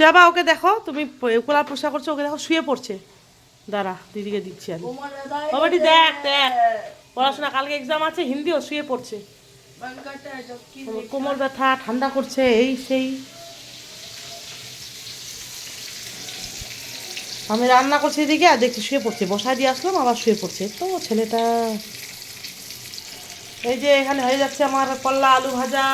যাবা ওকে দেখো, তুমি কোলা পোষা করছো, ওকে দেখো শুয়ে পড়ছে। দাঁড়া দিদিকে দিচ্ছি আমি। বাবাটি দেখ দেখ, পড়াশোনা কালকে এক্সাম আছে হিন্দিও, শুয়ে পড়ছে। কোমর ব্যথা, ঠান্ডা করছে, এই সেই। আমি রান্না করছি এদিকে আর দেখছি শুয়ে পড়ছে, বসায় দিয়ে আসলাম আবার শুয়ে পড়ছে তো ছেলেটা। এই যে এখানে হয়ে যাচ্ছে আমার করলা আলু ভাজা,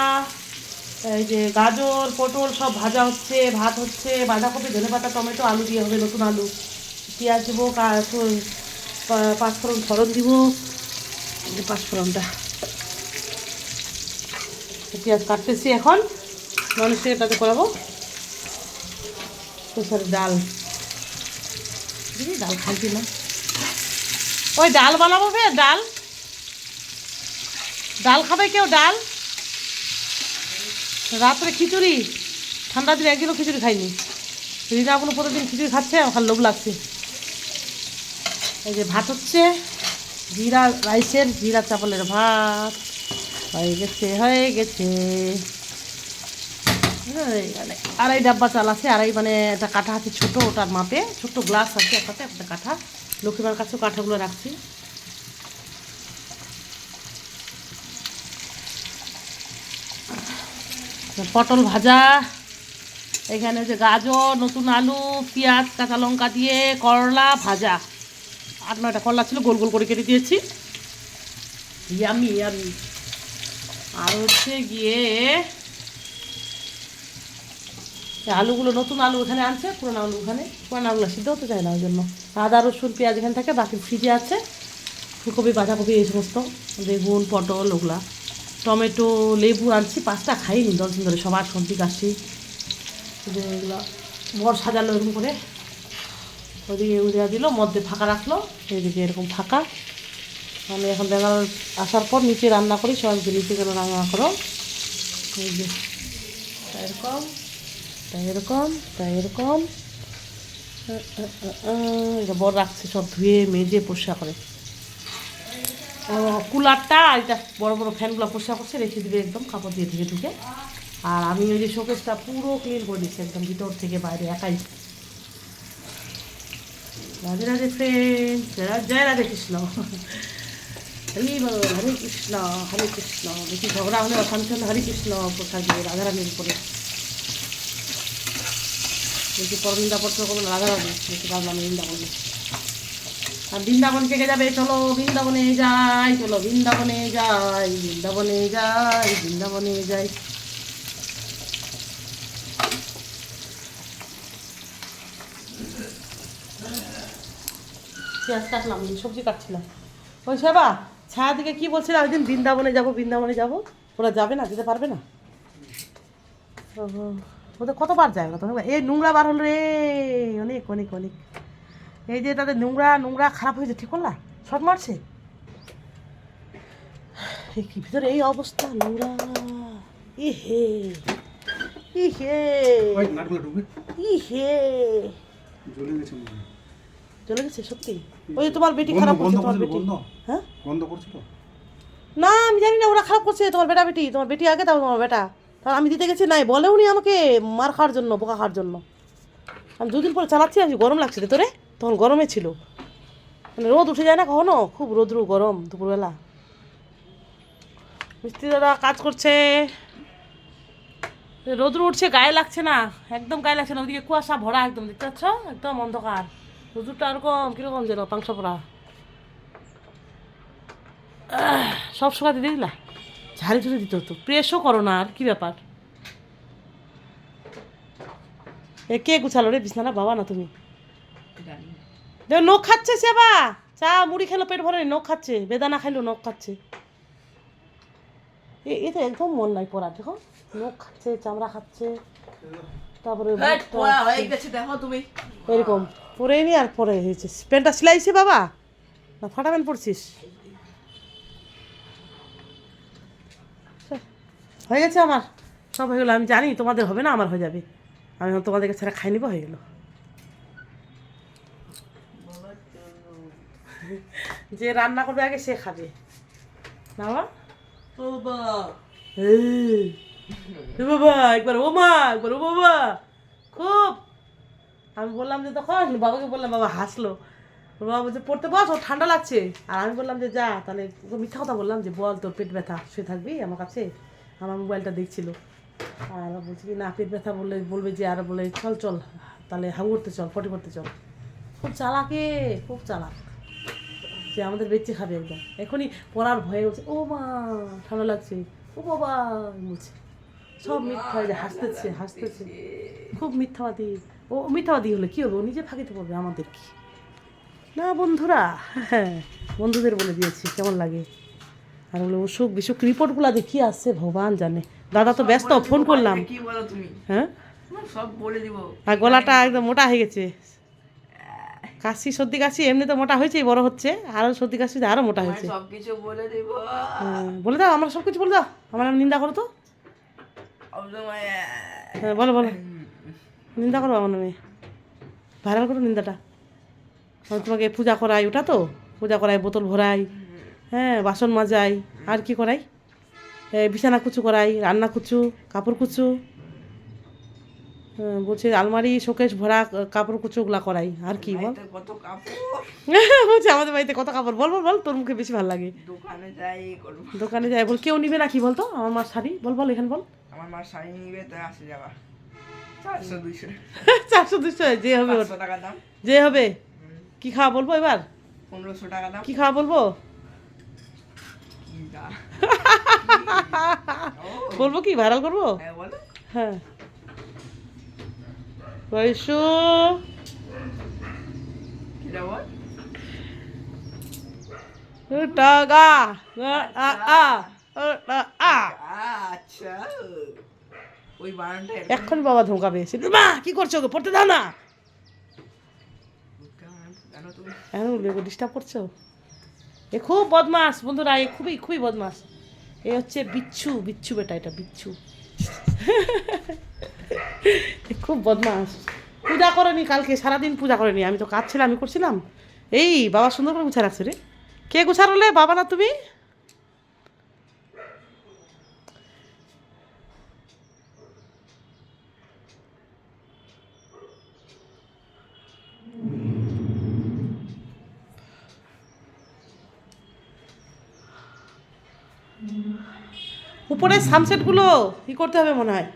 এই যে গাজর পটল সব ভাজা হচ্ছে, ভাত হচ্ছে, বাঁধাকপি ধনেপাতা টমেটো আলু দিয়ে হবে, নতুন আলু, পেঁয়াজ দেবো, পাঁচফোড়ন ফোড়ন দিব, পাঁচফোড়নটা পেঁয়াজ কাটতেছি এখন, মানুষের এটাতে করাবো। সরি ডাল, দিদি ডাল খাইছি না, ওই ডাল বানাবো ফের, ডাল ডাল খাবে কেউ? ডাল রাত্রে খিচুড়ি, ঠান্ডা দিনে একদিনও খিচুড়ি খাইনি, রিনা কোনো প্রতিদিন খিচুড়ি খাচ্ছে, আমার লোভ লাগছে। এই যে ভাত হচ্ছে, জিরা রাইসের, জিরা চাপলের ভাত হয়ে গেছে হয়ে গেছে। আড়াই ডাব্বা চাল আছে, আড়াই মানে একটা কাঠা আছে ছোটো, ওটার মাপে ছোট্ট গ্লাস আছে একটাতে, একটা কাঠা, লক্ষ্মীমার কাছেও কাঠাগুলো রাখছি। পটল ভাজা, এখানে যে গাজর নতুন আলু পেঁয়াজ কাঁচা লঙ্কা দিয়ে করলা ভাজা, 8-9টা করলা ছিল, গোল গোল করে কেটে দিয়েছি, ইয়ামি ইয়ামি। আর হচ্ছে গিয়ে আলুগুলো নতুন আলু এখানে আনছে, পুরোনো আলু ওখানে, পুরোনো আলুগুলো সিদ্ধ হতে চায় না, ওই জন্য আদা রসুন পেঁয়াজ এখানে থাকে, বাকি ফ্রিজে আছে, ফুলকপি বাঁধাকপি এই সমস্ত, বেগুন পটল ওগুলা, টমেটো লেবু আনছি 5টা, খাইনি 10 দিন ধরে, সবার সর্দি কাশি, যে এগুলো বর সাজালো এরকম করে, ওদিকে উড়িয়া দিল, মধ্যে ফাঁকা রাখলো, এইদিকে এরকম ফাঁকা। আমি এখন বেঙ্গালোর আসার পর নিচে রান্না করি, সবাইকে নিচে কেন রান্না করো, এই যে এরকম তাই এরকম তাই এরকম, এটা বড় রাখছে সব ধুয়ে মেজে পরিষ্কার করে। কুলারটা এটা বড় বড় ফ্যানগুলো পরিষ্কার করছে, রেখে দিবে একদম কাপড় দিয়ে ঢুকে ঢুকে। আর আমি ওই যে শোকেসটা পুরো ক্লিন করে দিচ্ছি একদম, ভিতর থেকে বাইরে একাই। রাধে রাধে ফ্রেন্ড, জয় রাধে কৃষ্ণ, হরি বল হরে কৃষ্ণ হরে কৃষ্ণ। বেশি ঝগড়া হলে অশান্তি হলে হরে কৃষ্ণ প্রসাদ দিয়ে রাধারানীর উপরে, বেশি পরনিন্দা পত্র করবো না, রাধারানী বেশি ভাবলাম বৃন্দাবনে। আর বৃন্দাবন থেকে যাবে, চলো বৃন্দাবনে যাই, চলো বৃন্দাবনে যাই, বৃন্দাবনে যাই, বৃন্দাবনে যাই। পেঁয়াজ কাটলাম, সবজি কাটছিলাম। ওই সেবা ছায়া দিকে কী বলছিল, একদিন বৃন্দাবনে যাবো, বৃন্দাবনে যাবো, ওরা যাবে না, যেতে পারবে না, ওদের কতবার যায় ওরা, তো এই নোংরা বার হলো রে, অনেক অনেক অনেক। এই যে তাদের নোংরা নোংরা খারাপ হয়েছে, ঠিক করলা, শট মারছে, এই কি ভিতরে এই অবস্থা নোংরা, ইহে ইহে ইহে, চলে গেছে সত্যি। ওই তোমার বেটি খারাপ করছে, তোমার বেটি, হ্যাঁ বন্ধ করছিল না, আমি জানি না, ওরা খারাপ করছে, তোমার বেটা বেটি, তোমার বেটি আগে তাও তোমার বেটা, তাহলে আমি দিতে গেছি নাই, বলেও নি আমাকে, মার খাওয়ার জন্য, বোকা খাওয়ার জন্য। আমি 2 দিন পরে চালাচ্ছি, আজ গরম লাগছে রে তোরে, তখন গরমে ছিল, মানে রোদ উঠে যায় না কখনো, খুব রোদ্রু গরম দুপুরবেলা। মিস্ত্রি দাদা কাজ করছে, রোদ্রু উঠছে, গায়ে লাগছে না, একদম গায়ে লাগছে না, ওদিকে কুয়াশা ভরা একদম, দেখতে পাচ্ছ একদম অন্ধকার, রোদ্রুটা এরকম কীরকম যেন পাংশা পড়া, সব শুকাতে দিয়ে দিলা, ঝাড়ি ঝুড়ি দিতে হতো, প্রেসও করো না, আর কী ব্যাপার। এ কে গুছালো রে বিছানা, বাবা না তুমি? দেখো নখ খাচ্ছে সেবা, চা মুড়ি খেলো পেট ভরে, নখ খাচ্ছে, বেদানা খাইলো নখ খাচ্ছে, এ তো একদম মন নাই পড়া, দেখো নখ খাচ্ছে, চামড়া খাচ্ছে, তারপরে এরকম পরে নি, আর পরে হয়েছে প্যান্টটা সিলাইছে বাবা, না ফাটা প্যান্ট পরছিস? হয়ে গেছে আমার, সব হয়ে গেলো, আমি জানি তোমাদের হবে না, আমার হয়ে যাবে, আমি তোমাদেরকে ছাড়া খাই নিব, হয়ে গেল। যে রান্না করবে আগে সে খাবে না বাবা, বাবা একবার ও মা, একবার ও বাবা, খুব। আমি বললাম যে তখন বাবাকে বললাম, বাবা হাসলো। ওর বাবা বলছে পড়তে বস, ওর ঠান্ডা লাগছে। আর আমি বললাম যে যা, তাহলে ওকে মিথ্যা কথা বললাম যে বল তোর পেট ব্যথা, শুয়ে থাকবি আমার কাছে। আমার মোবাইলটা দেখছিল। আর বলছি কি না, পেট ব্যথা বললে বলবে যে, আর বলে চল চল তাহলে হাগু করতে চল, পটি করতে চল। খুব চালাকে, খুব চালাক, যে আমাদের বেঁচে খাবে একদম। এখনই পড়ার ভয়ে বলছে ও মা ঠান্ডা লাগছে, ও বাবা বলছে। সব মিথ্যা, যে হাসতেছে হাসতেছে, খুব মিথ্যাবাদী। ও মিথ্যাবাদী হলে কী হবে, ও নিজে ফাঁকিতে পড়বে, আমাদের কি না বন্ধুরা। হ্যাঁ, বন্ধুদের বলে দিয়েছি কেমন লাগে। আর বলে অসুখ বিসুখ রিপোর্টগুলো যে কী আসছে ভগবান জানে। দাদা তো ব্যস্ত, ফোন করলাম। কি বলো তুমি? হ্যাঁ, সব বলে দিব। আর গলাটা একদম মোটা হয়ে গেছে। কাশি সর্দি কাশি এমনি তো মোটা হয়েছেই, বড় হচ্ছে, আরও সর্দি কাশি আরও মোটা হয়েছে। সবকিছু বলে দিব। হ্যাঁ, বলে দাও, আমরা সব কিছু বলে দাও, আমার নাম নিন্দা করো তো। হ্যাঁ বলো বলো, নিন্দা করো আমার নামে, ভাইরাল করো নিন্দাটা। আমি তোমাকে পূজা করাই, ওটা তো পূজা করাই, বোতল ভরাই, হ্যাঁ বাসন মাজাই, আর কি করাই, বিছানা কুচু করাই, রান্না কুচু, কাপড় কুচু, বলছে আলমারি শোকেস ভরা কাপড় কুচু ওগুলা করাই। আর কি বল, কত কাপড় বলছে আমাদের বাড়িতে কত কাপড়, বল বল বল, তোর মুখে বেশি ভালো লাগে। দোকানে যাই করব। দোকানে যাই বল, কেউ নিবে না কি বলতো, আমার মার শাড়ি, বল বল এখানে বল। আমার মা শাড়ি নিবে, তাই আসে যাবা 400 200 400 200 যে হবে, 500 টাকা দাম, যে হবে। কি খাওয়া বলবো এবার, 1500 টাকা দাম। কি খাওয়া বলবো, কি দা? বলবো কি, ভাইরাল করবো। হ্যাঁ বলো। হ্যাঁ, পয়সু কি দা বল? টাগা আ আ আ। আচ্ছা, ওই বানানটা এখন বাবা ধমকাবে, মা কি করছো, ওকে পড়তে দাও না, জানো তুমি? এখন ডিস্টার্ব করছো। এ খুব বদমাস বন্ধুরা, এ খুবই খুবই বদমাস। এ হচ্ছে বিচ্ছু, বিচ্ছু বেটা, এটা বিচ্ছু। এ খুব বদমাস। পূজা করেনি কালকে, সারাদিন পূজা করেনি। আমি তো কাজ ছিলাম, আমি করছিলাম। এই বাবা সুন্দর করে গুছা রাখছে রে। কে গুছারলে, বাবা না তুমি? উপরে সানসেটগুলো কি করতে হবে মনে হয়।